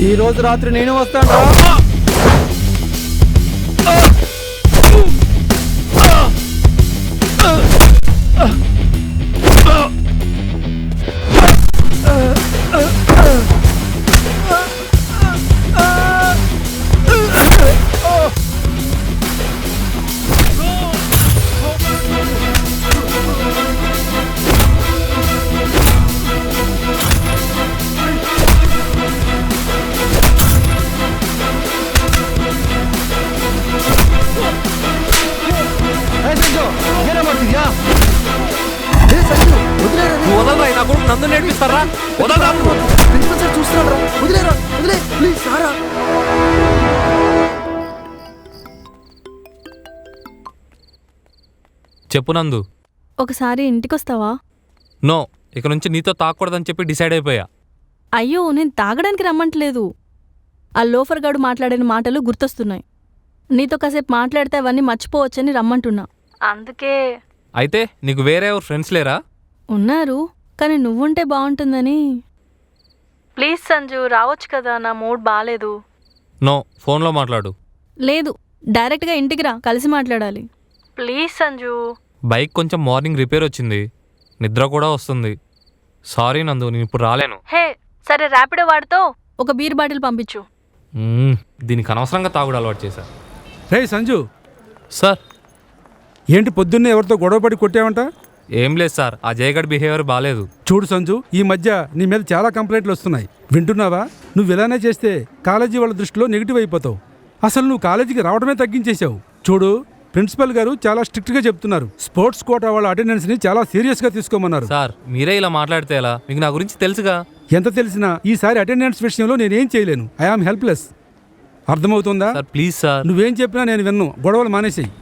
ఈ రోజు రాత్రి నేను వస్తాను. నందు నేర్పిస్తారా? చూస్తున్నాడు. వదిలేరా, వదిలే ప్లీజ్ సారా. చెప్పు నందు. ఒకసారి ఇంటికొస్తావా? నో, ఇక నుంచి నీతో తాకూడదని చెప్పి డిసైడ్ అయిపోయా. అయ్యో, నేను తాగడానికి రమ్మంటలేదు. ఆ లోఫర్ గాడు మాట్లాడిన మాటలు గుర్తొస్తున్నాయి. నీతో కాసేపు మాట్లాడితే అవన్నీ మర్చిపోవచ్చని రమ్మంటున్నా. అందుకే. అయితే నీకు వేరే ఎవరు ఫ్రెండ్స్ లేరా? ఉన్నారు, కానీ నువ్వుంటే బాగుంటుందని. ప్లీజ్ సంజు, రావచ్చు కదా, నా మూడ్ బాలేదు. నో, ఫోన్లో మాట్లాడు. లేదు, డైరెక్ట్గా ఇంటికి రా, కలిసి మాట్లాడాలి. ప్లీజ్ సంజు. బైక్ కొంచెం మార్నింగ్ రిపేర్ వచ్చింది, నిద్ర కూడా వస్తుంది. సారీ నందు, నేను ఇప్పుడు రాలేను. హే సరే, ర్యాపిడో వాడితో ఒక బీర్ బాటిల్ పంపించు. దీనికి అనవసరంగా తాగుడు అలవాటు చేశా. రే సంజు. సార్. ఏంటి పొద్దున్నే ఎవరితో గొడవపడి కొట్టావంట? ఏం లేదు సార్, ఆ జయగఢ్ బిహేవియర్ బాగాలేదు. చూడు సంజు, ఈ మధ్య నీ మీద చాలా కంప్లైంట్లు వస్తున్నాయి. వింటున్నావా? నువ్వు ఇలానే చేస్తే కాలేజీ వాళ్ళ దృష్టిలో నెగిటివ్ అయిపోతావు. అసలు నువ్వు కాలేజీకి రావడమే తగ్గించేశావు. చూడు, ప్రిన్సిపల్ గారు చాలా స్ట్రిక్ట్గా చెప్తున్నారు. స్పోర్ట్స్ కోటా వాళ్ళ అటెండెన్స్ని చాలా సీరియస్గా తీసుకోమన్నారు. సార్, మీరే ఇలా మాట్లాడితే ఎలా? మీకు నా గురించి తెలుసుగా. ఎంత తెలిసినా ఈసారి అటెండెన్స్ విషయంలో నేనేం చేయలేను. I am helpless. అర్థమవుతుందా? Sir please sir. నువ్వేం చెప్పినా నేను విన్ను. గొడవలు మానేసేయి.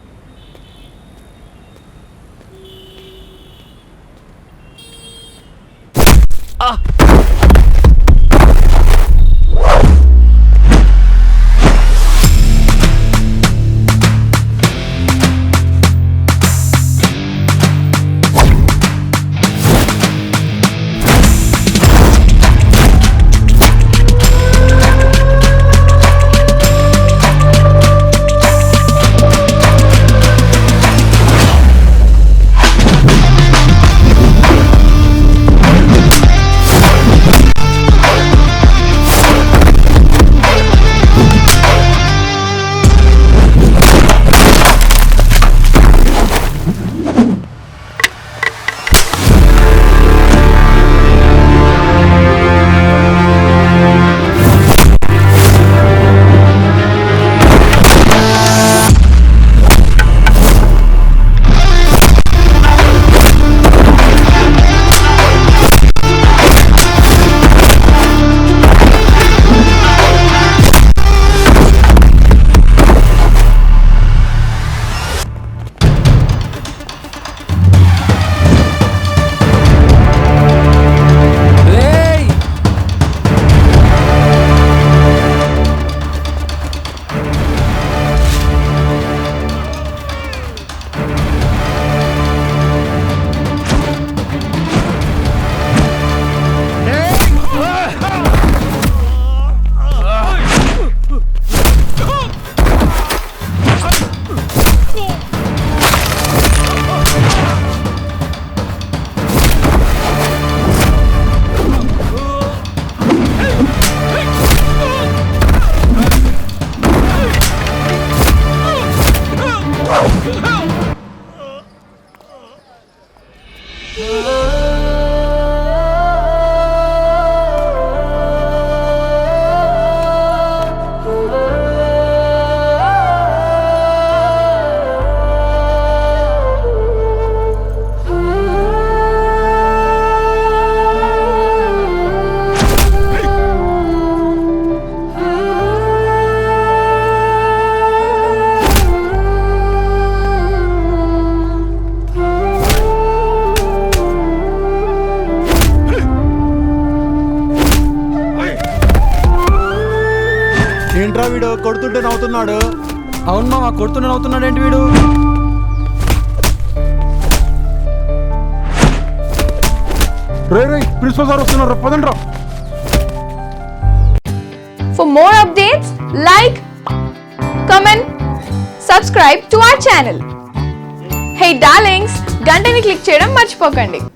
ఏంట్రా వీడు కొడుతుంటే నవ్వుతున్నాడు? అవును మా కొడుతుంటే నవ్వుతున్నాడు ఏంటి వీడు? రే ప్రిన్సిపల్ సార్ వస్తున్నారు, పదండి రా. more updates, like, comment, subscribe to our channel. Hey darlings, గంటని click చేయడం మర్చిపోకండి.